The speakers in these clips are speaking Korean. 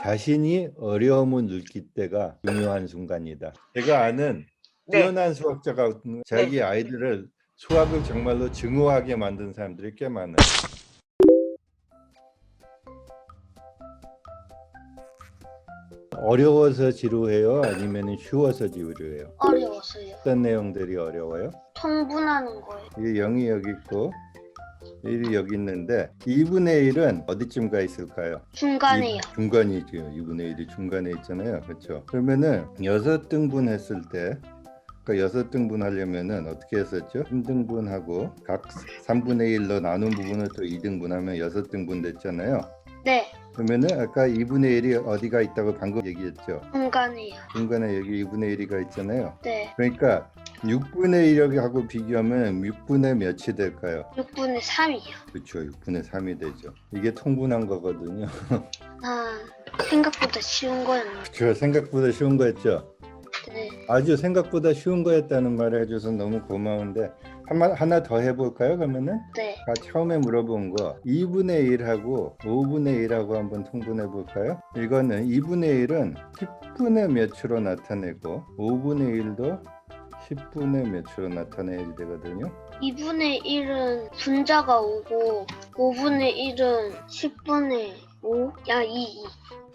자신이 어려움을 느낄 때가 중요한 순간이다. 제가 아는 네. 뛰어난 수학자가 자기 아이들을 수학을 정말로 증오하게 만든 사람들이 꽤 많아요. 어려워서 지루해요? 아니면 쉬워서 지루해요? 어려웠어요. 어떤 내용들이 어려워요? 통분하는 거예요. 이게 0이 여기 있고 1이 여기 있는데 2분의 1은 어디쯤 가 있을까요? 중간에요. 중간이죠. 2분의 1이 중간에 있잖아요. 그렇죠? 그러면은 6등분 했을 때 그러니까 6등분 하려면은 어떻게 했었죠? 3등분하고 각 3분의 1로 나눈 부분을 또 2등분하면 6등분 됐잖아요. 네, 그러면은 아까 2분의 1이 어디가 있다고 방금 얘기했죠? 중간에요. 중간에 여기 2분의 1이가 있잖아요. 네, 그러니까 6분의 1하고 비교하면 6분의 몇이 될까요? 6분의 3이요. 그렇죠. 6분의 3이 되죠. 이게 통분한 거거든요. 아, 생각보다 쉬운 거였네. 그렇죠. 생각보다 쉬운 거였죠. 네, 아주 생각보다 쉬운 거였다는 말을 해줘서 너무 고마운데 하나 더 해볼까요? 그러면은 네, 처음에 물어본 거 2분의 1하고 5분의 1하고 한번 통분해 볼까요? 이거는 2분의 1은 10분의 몇으로 나타내고 5분의 1도 10분의 몇으로 나타내야 되거든요. 2분의 1은 분자가 5고 5분의 1은 10분의 5? 2.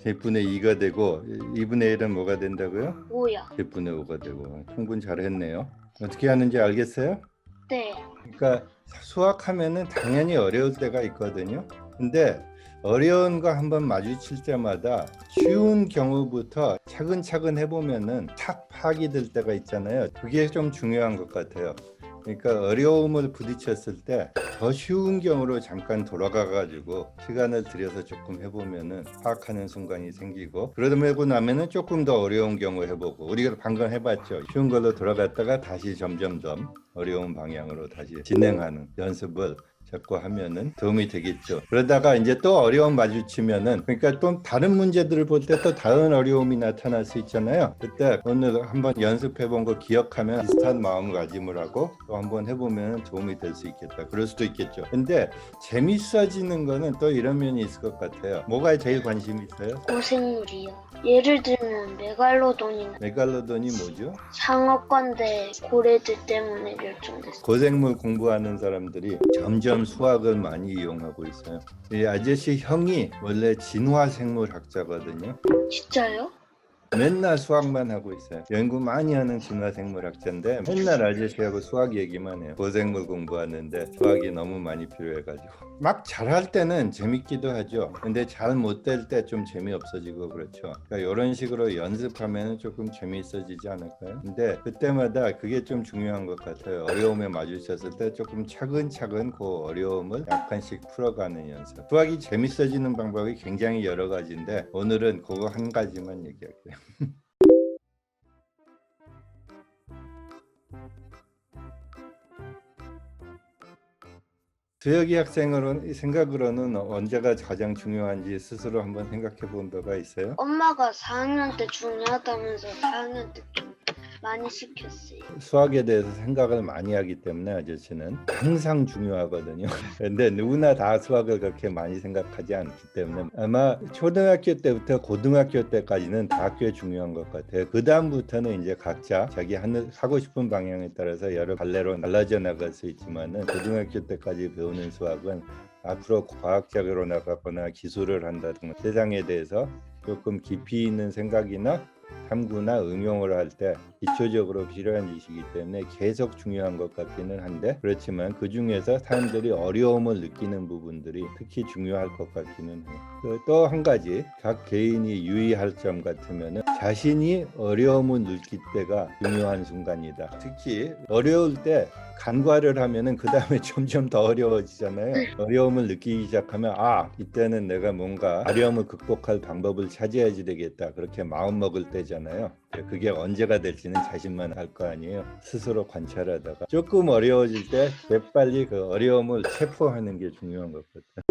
10분의 2가 되고 2분의 1은 뭐가 된다고요? 5요. 10분의 5가 되고 통분 잘했네요. 어떻게 하는지 알겠어요? 네, 그러니까 수학하면은 당연히 어려울 때가 있거든요. 근데 어려운 거 한번 마주칠 때마다 쉬운 경우부터 차근차근 해보면은 탁 파악이 될 때가 있잖아요. 그게 좀 중요한 것 같아요. 그러니까 어려움을 부딪혔을 때 더 쉬운 경우로 잠깐 돌아가 가지고 시간을 들여서 조금 해보면은 파악하는 순간이 생기고, 그러고 나면은 조금 더 어려운 경우 해보고, 우리가 방금 해봤죠. 쉬운 걸로 돌아갔다가 다시 점점점 어려운 방향으로 다시 진행하는 연습을 자꾸 하면은 도움이 되겠죠. 그러다가 이제 또 어려움 마주치면은, 그러니까 또 다른 문제들을 볼 때 또 다른 어려움이 나타날 수 있잖아요. 그때 오늘 한번 연습해 본 거 기억하면 비슷한 마음가짐을 하고 또 한번 해보면 도움이 될 수 있겠다. 그럴 수도 있겠죠. 근데 재밌어지는 거는 또 이런 면이 있을 것 같아요. 뭐가 제일 관심 있어요? 고생물이요. 예를 들면 메갈로돈이나 메갈로돈이 뭐죠? 상어건데 고래들 때문에 멸종됐어요. 고생물 공부하는 사람들이 점점 수학을 많이 이용하고 있어요. 이 아저씨 형이 원래 진화생물학자거든요. 진짜요? 맨날 수학만 하고 있어요. 연구 많이 하는 진화생물학자인데 맨날 아저씨하고 수학 얘기만 해요. 고생물 공부하는데 수학이 너무 많이 필요해가지고 막 잘할 때는 재밌기도 하죠. 근데 잘 못 될 때 좀 재미없어지고 그렇죠. 그러니까 이런 식으로 연습하면 조금 재미있어지지 않을까요? 근데 그때마다 그게 좀 중요한 것 같아요. 어려움에 마주쳤을 때 조금 차근차근 그 어려움을 약간씩 풀어가는 연습. 수학이 재밌어지는 방법이 굉장히 여러 가지인데 오늘은 그거 한 가지만 얘기할게요. 수혁이 학생으로 생각으로는 언제가 가장 중요한지 스스로 한번 생각해 본 바가 있어요? 엄마가 4학년 때 중요하다면서 4학년 때 좀 많이 시켰어요. 수학에 대해서 생각을 많이 하기 때문에 아저씨는 항상 중요하거든요. 근데 누구나 다 수학을 그렇게 많이 생각하지 않기 때문에 아마 초등학교 때부터 고등학교 때까지는 다 꽤 중요한 것 같아요. 그 다음부터는 이제 각자 자기 하고 싶은 방향에 따라서 여러 갈래로 달라져 나갈 수 있지만은 고등학교 때까지 배우는 수학은 앞으로 과학적으로 나가거나 기술을 한다든가 세상에 대해서 조금 깊이 있는 생각이나 탐구나 응용을 할 때 기초적으로 필요한 지식이기 때문에 계속 중요한 것 같기는 한데, 그렇지만 그 중에서 사람들이 어려움을 느끼는 부분들이 특히 중요할 것 같기는 해요. 또 한 가지 각 개인이 유의할 점 같으면 자신이 어려움을 느낄 때가 중요한 순간이다. 특히 어려울 때 간과를 하면은 그 다음에 점점 더 어려워지잖아요. 어려움을 느끼기 시작하면 이때는 내가 뭔가 어려움을 극복할 방법을 찾아야지 되겠다, 그렇게 마음 먹을 때잖아요. 그게 언제가 될지는 자신만 알 거 아니에요. 스스로 관찰하다가 조금 어려워질 때 재빨리 그 어려움을 체포하는 게 중요한 것 같아요.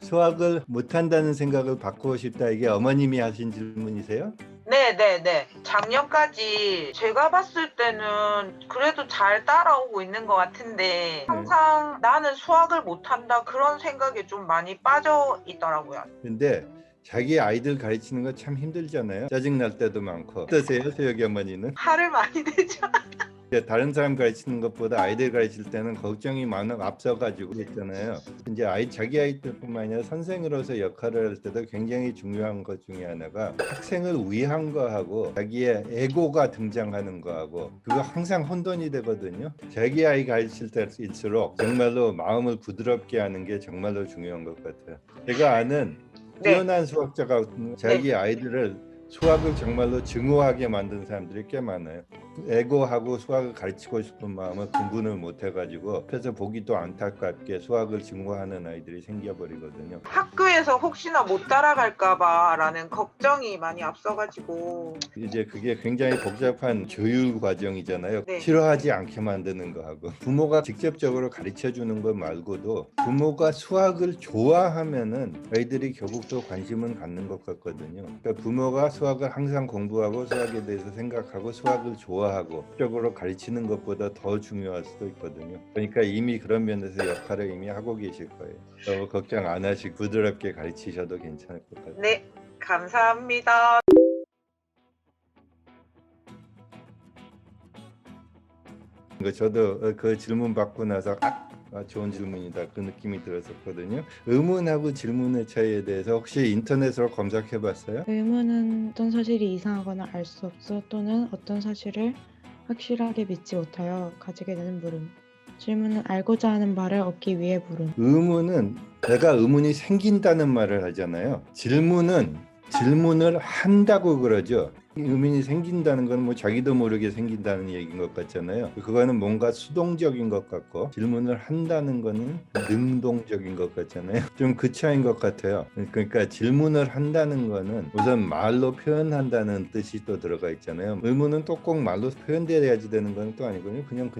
수학을 못한다는 생각을 바꾸고 싶다, 이게 어머님이 하신 질문이세요? 네. 네네네. 작년까지 제가 봤을 때는 그래도 잘 따라오고 있는 것 같은데 항상 나는 수학을 못한다 그런 생각에 좀 많이 빠져 있더라고요. 근데 자기 아이들 가르치는 거 참 힘들잖아요. 짜증 날 때도 많고. 어떠세요, 소혁이 어머니는? 화를 많이 내죠. 이제 다른 사람 가르치는 것보다 아이들 가르칠 때는 걱정이 많아 앞서가지고 있잖아요. 이제 자기 아이들뿐만 아니라 선생으로서 역할을 할 때도 굉장히 중요한 것 중에 하나가 학생을 위한 거하고 자기의 에고가 등장하는 거하고 그거 항상 혼돈이 되거든요. 자기 아이 가르칠 때일수록 정말로 마음을 부드럽게 하는 게 정말로 중요한 것 같아요. 제가 아는 네. 뛰어난 수학자가 자기 아이들을 수학을 정말로 증오하게 만든 사람들이 꽤 많아요. 에고하고 수학을 가르치고 싶은 마음을 공부를 못 해가지고 옆에서 보기도 안타깝게 수학을 증오하는 아이들이 생겨버리거든요. 학교에서 혹시나 못 따라갈까봐라는 걱정이 많이 앞서가지고 이제 그게 굉장히 복잡한 교육 과정이잖아요. 네. 싫어하지 않게 만드는 거하고 부모가 직접적으로 가르쳐 주는 것 말고도 부모가 수학을 좋아하면은 아이들이 결국 또 관심은 갖는 것 같거든요. 그러니까 부모가 수학을 항상 공부하고 수학에 대해서 생각하고 수학을 좋아하고 적극적으로 가르치는 것보다 더 중요할 수도 있거든요. 그러니까 이미 그런 면에서 역할을 이미 하고 계실 거예요. 너무 걱정 안 하시고 부드럽게 가르치셔도 괜찮을 것 같아요. 네, 감사합니다. 저도 그 질문 받고 나서 좋은 질문이다 그 느낌이 들었었거든요. 의문하고 질문의 차이에 대해서 혹시 인터넷으로 검색해 봤어요? 의문은 어떤 사실이 이상하거나 알 수 없어 또는 어떤 사실을 확실하게 믿지 못하여 가지게 되는 물음. 질문은 알고자 하는 바를 얻기 위해 물음. 의문은 내가 의문이 생긴다는 말을 하잖아요. 질문은 질문을 한다고 그러죠. 의문이 생긴다는 건 뭐 자기도 모르게 생긴다는 얘기인 것 같잖아요. 그거는 뭔가 수동적인 것 같고 질문을 한다는 거는 능동적인 것 같잖아요. 좀 그 차이인 것 같아요. 그러니까 질문을 한다는 거는 우선 말로 표현한다는 뜻이 또 들어가 있잖아요. 의문은 또 꼭 말로 표현돼야지 되는 건 또 아니거든요. 그냥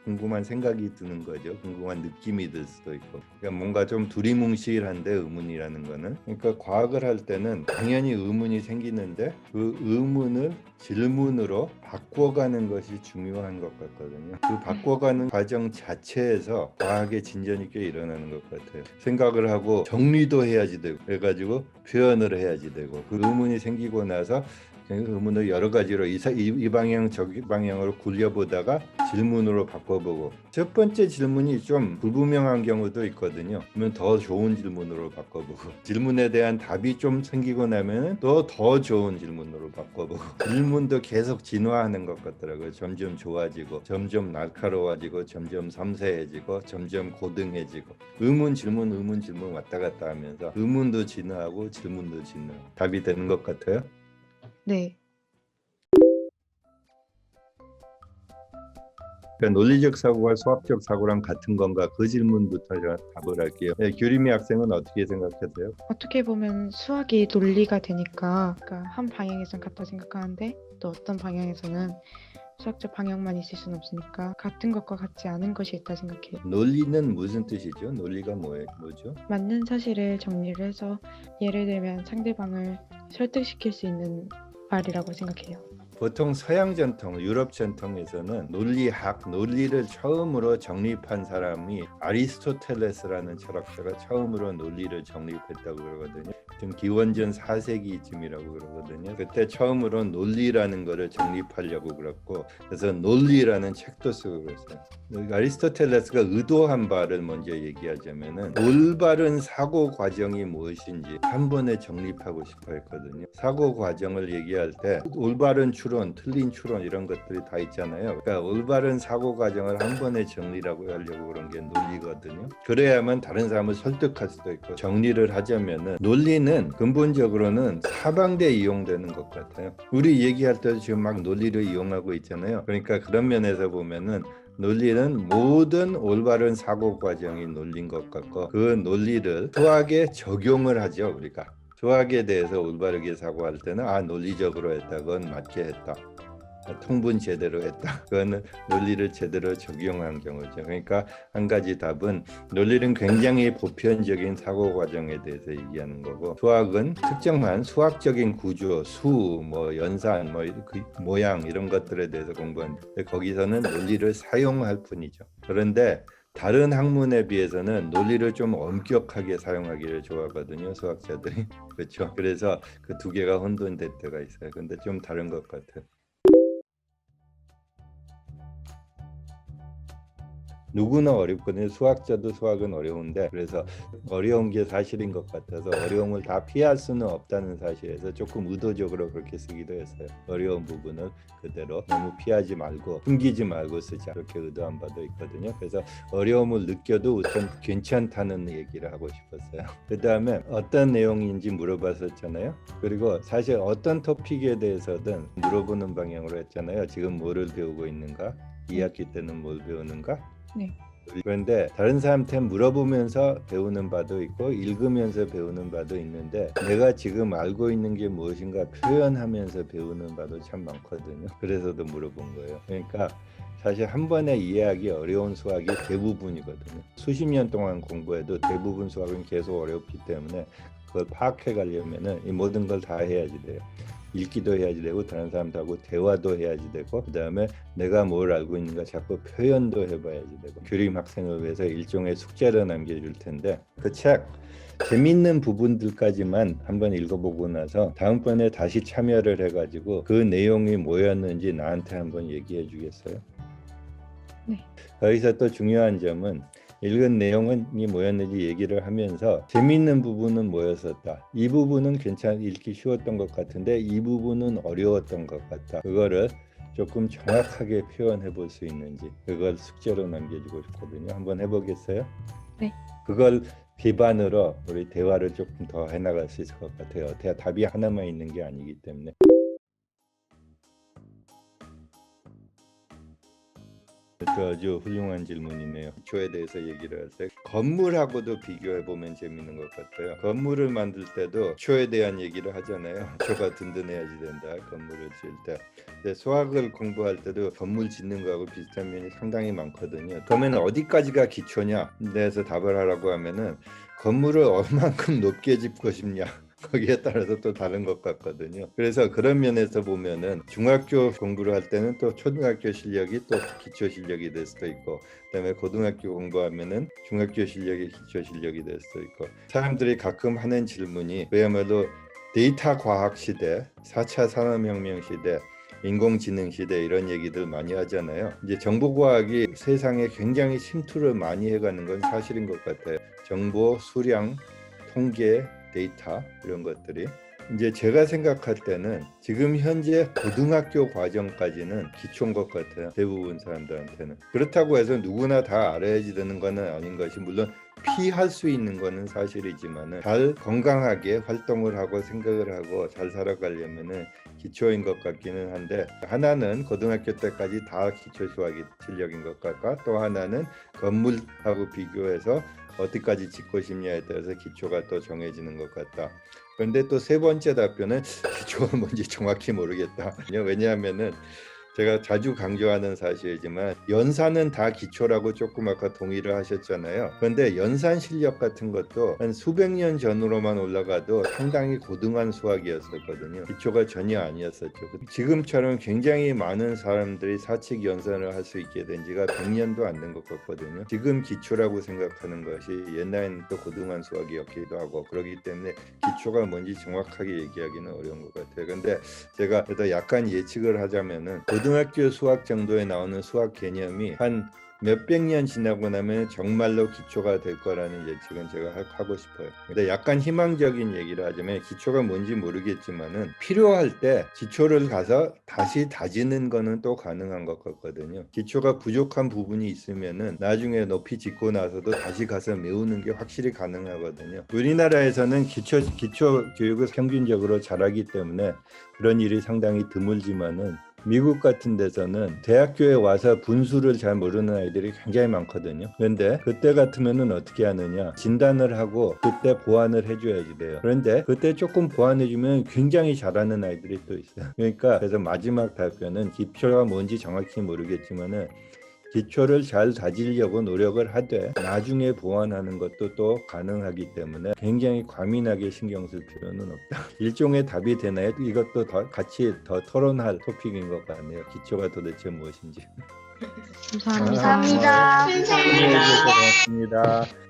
궁금한 생각이 드는 거죠. 궁금한 느낌이 들 수도 있고. 그러니까 뭔가 좀 두리뭉실한데 의문이라는 거는. 그러니까 과학을 할 때는 당연히 의문이 생기는데 그 의문을 질문으로 바꿔가는 것이 중요한 것 같거든요. 그 바꿔가는 과정 자체에서 과학의 진전이 꽤 일어나는 것 같아요. 생각을 하고 정리도 해야지 되고 그래가지고 표현을 해야지 되고 그 의문이 생기고 나서 의문을 여러 가지로 이 방향 저기 방향으로 굴려보다가 질문으로 바꿔보고 첫 번째 질문이 좀 불분명한 경우도 있거든요. 그러면 더 좋은 질문으로 바꿔보고 질문에 대한 답이 좀 생기고 나면 또 더 좋은 질문으로 바꿔보고 질문도 계속 진화하는 것 같더라고요. 점점 좋아지고 점점 날카로워지고 점점 섬세해지고 점점 고등해지고 의문 질문 왔다 갔다 하면서 의문도 진화하고 질문도 진화하고 답이 되는 것 같아요. 네. 그러니까 논리적 사고가 수학적 사고랑 같은 건가 그 질문부터 제가 답을 할게요. 네, 규림이 학생은 어떻게 생각하세요? 어떻게 보면 수학이 논리가 되니까 그러니까 한 방향에선 같다 생각하는데 또 어떤 방향에서는 수학적 방향만 있을 수는 없으니까 같은 것과 같지 않은 것이 있다 생각해요. 논리는 무슨 뜻이죠? 논리가 뭐죠? 맞는 사실을 정리를 해서 예를 들면 상대방을 설득시킬 수 있는 말이라고 생각해요. 보통 서양 전통, 유럽 전통에서는 논리를 처음으로 정립한 사람이 아리스토텔레스라는 철학자가 처음으로 논리를 정립했다고 그러거든요. 좀 기원전 4세기쯤이라고 그러거든요. 그때 처음으로 논리라는 거를 정립하려고 그랬고 그래서 논리라는 책도 쓰고 그랬어요. 아리스토텔레스가 의도한 바를 먼저 얘기하자면은 올바른 사고 과정이 무엇인지 한 번에 정립하고 싶어 했거든요. 사고 과정을 얘기할 때 올바른 추론, 틀린 추론 이런 것들이 다 있잖아요. 그러니까 올바른 사고 과정을 한 번에 정리라고 하려고 그런 게 논리거든요. 그래야만 다른 사람을 설득할 수도 있고 정리를 하자면은 논리는 근본적으로는 사방대 이용되는 것 같아요. 우리 얘기할 때도 지금 막 논리를 이용하고 있잖아요. 그러니까 그런 면에서 보면은 논리는 모든 올바른 사고 과정이 논리인 것 같고 그 논리를 수학에 적용을 하죠. 우리가 수학에 대해서 올바르게 사고할 때는 논리적으로 했다, 그건 맞게 했다. 통분 제대로 했다. 그거는 논리를 제대로 적용한 경우죠. 그러니까 한 가지 답은 논리는 굉장히 보편적인 사고 과정에 대해서 얘기하는 거고 수학은 특정한 수학적인 구조, 수, 뭐 연산, 뭐 그 모양 이런 것들에 대해서 공부하는데 거기서는 논리를 사용할 뿐이죠. 그런데 다른 학문에 비해서는 논리를 좀 엄격하게 사용하기를 좋아하거든요, 수학자들이. 그렇죠. 그래서 그 두 개가 혼돈될 때가 있어요. 근데 좀 다른 것 같아요. 누구나 어렵거든요. 수학자도 수학은 어려운데 그래서 어려운 게 사실인 것 같아서 어려움을 다 피할 수는 없다는 사실에서 조금 의도적으로 그렇게 쓰기도 했어요. 어려운 부분을 그대로 너무 피하지 말고 숨기지 말고 쓰자 그렇게 의도한 바도 있거든요. 그래서 어려움을 느껴도 우선 괜찮다는 얘기를 하고 싶었어요. 그 다음에 어떤 내용인지 물어봤었잖아요. 그리고 사실 어떤 토픽에 대해서든 물어보는 방향으로 했잖아요. 지금 뭐를 배우고 있는가? 2학기 때는 뭘 배우는가? 네. 그런데 다른 사람한테 물어보면서 배우는 바도 있고 읽으면서 배우는 바도 있는데 내가 지금 알고 있는 게 무엇인가 표현하면서 배우는 바도 참 많거든요. 그래서도 물어본 거예요. 그러니까 사실 한 번에 이해하기 어려운 수학이 대부분이거든요. 수십 년 동안 공부해도 대부분 수학은 계속 어렵기 때문에 그걸 파악해 가려면은 이 모든 걸 다 해야지 돼요. 읽기도 해야지 되고 다른 사람들하고 대화도 해야지 되고 그 다음에 내가 뭘 알고 있는가 자꾸 표현도 해봐야지 되고 교림 학생을 위해서 일종의 숙제를 남겨줄 텐데 그 책 재밌는 부분들까지만 한번 읽어보고 나서 다음번에 다시 참여를 해가지고 그 내용이 뭐였는지 나한테 한번 얘기해 주겠어요? 네. 여기서 또 중요한 점은 읽은 내용이 뭐였는지 얘기를 하면서 재미있는 부분은 뭐였었다. 이 부분은 읽기 쉬웠던 것 같은데 이 부분은 어려웠던 것 같다. 그거를 조금 정확하게 표현해 볼 수 있는지 그걸 숙제로 남겨주고 싶거든요. 한번 해보겠어요? 네. 그걸 기반으로 우리 대화를 조금 더 해나갈 수 있을 것 같아요. 답이 하나만 있는 게 아니기 때문에. 아주 훌륭한 질문이네요. 기초에 대해서 얘기를 할 때 건물하고도 비교해 보면 재밌는 것 같아요. 건물을 만들 때도 기초에 대한 얘기를 하잖아요. 기초가 든든해야지 된다. 건물을 지을 때. 근데 수학을 공부할 때도 건물 짓는 거하고 비슷한 면이 상당히 많거든요. 그러면 어디까지가 기초냐? 그래서 답을 하라고 하면은 건물을 얼만큼 높게 짓고 싶냐? 거기에 따라서 또 다른 것 같거든요. 그래서 그런 면에서 보면은 중학교 공부를 할 때는 또 초등학교 실력이 또 기초 실력이 될 수도 있고 그다음에 고등학교 공부하면은 중학교 실력이 기초 실력이 될 수도 있고 사람들이 가끔 하는 질문이 그야말로 데이터 과학 시대, 4차 산업혁명 시대 인공지능 시대 이런 얘기들 많이 하잖아요. 이제 정보과학이 세상에 굉장히 침투를 많이 해가는 건 사실인 것 같아요. 정보, 수량, 통계, 데이터 이런 것들이 이제 제가 생각할 때는 지금 현재 고등학교 과정까지는 기초인 것 같아요. 대부분 사람들한테는. 그렇다고 해서 누구나 다 알아야지 되는 건 아닌 것이 물론 피할 수 있는 거는 사실이지만은 잘 건강하게 활동을 하고 생각을 하고 잘 살아가려면은 기초인 것 같기는 한데 하나는 고등학교 때까지 다 기초 수학이 실력인 것 같고 또 하나는 건물하고 비교해서 어디까지 짓고 싶냐에 따라서 기초가 또 정해지는 것 같다. 그런데 또 세 번째 답변은 기초가 뭔지 정확히 모르겠다. 왜냐하면은 제가 자주 강조하는 사실이지만 연산은 다 기초라고 조금 아까 동의를 하셨잖아요. 그런데 연산 실력 같은 것도 한 수백 년 전으로만 올라가도 상당히 고등한 수학이었었거든요. 기초가 전혀 아니었었죠. 지금처럼 굉장히 많은 사람들이 사칙 연산을 할 수 있게 된 지가 100년도 안 된 것 같거든요. 지금 기초라고 생각하는 것이 옛날에는 또 고등한 수학이었기도 하고 그렇기 때문에 기초가 뭔지 정확하게 얘기하기는 어려운 것 같아요. 근데 제가 그래도 약간 예측을 하자면은 고등학교 수학 정도에 나오는 수학 개념이 한 몇백 년 지나고 나면 정말로 기초가 될 거라는 예측은 제가 하고 싶어요. 근데 약간 희망적인 얘기를 하자면 기초가 뭔지 모르겠지만은 필요할 때 기초를 가서 다시 다지는 거는 또 가능한 것 같거든요. 기초가 부족한 부분이 있으면은 나중에 높이 짓고 나서도 다시 가서 메우는 게 확실히 가능하거든요. 우리나라에서는 기초 교육을 평균적으로 잘하기 때문에 그런 일이 상당히 드물지만은 미국 같은 데서는 대학교에 와서 분수를 잘 모르는 아이들이 굉장히 많거든요. 그런데 그때 같으면은 어떻게 하느냐, 진단을 하고 그때 보완을 해줘야지 돼요. 그런데 그때 조금 보완해주면 굉장히 잘하는 아이들이 또 있어요. 그러니까 그래서 마지막 발표는 기초가 뭔지 정확히 모르겠지만은 기초를 잘 다지려고 노력을 하되 나중에 보완하는 것도 또 가능하기 때문에 굉장히 과민하게 신경 쓸 필요는 없다. 일종의 답이 되나요? 이것도 같이 더 토론할 토픽인 것 같네요. 기초가 도대체 무엇인지. 감사합니다. 감사합니다. 참여해 주셔서 고맙습니다.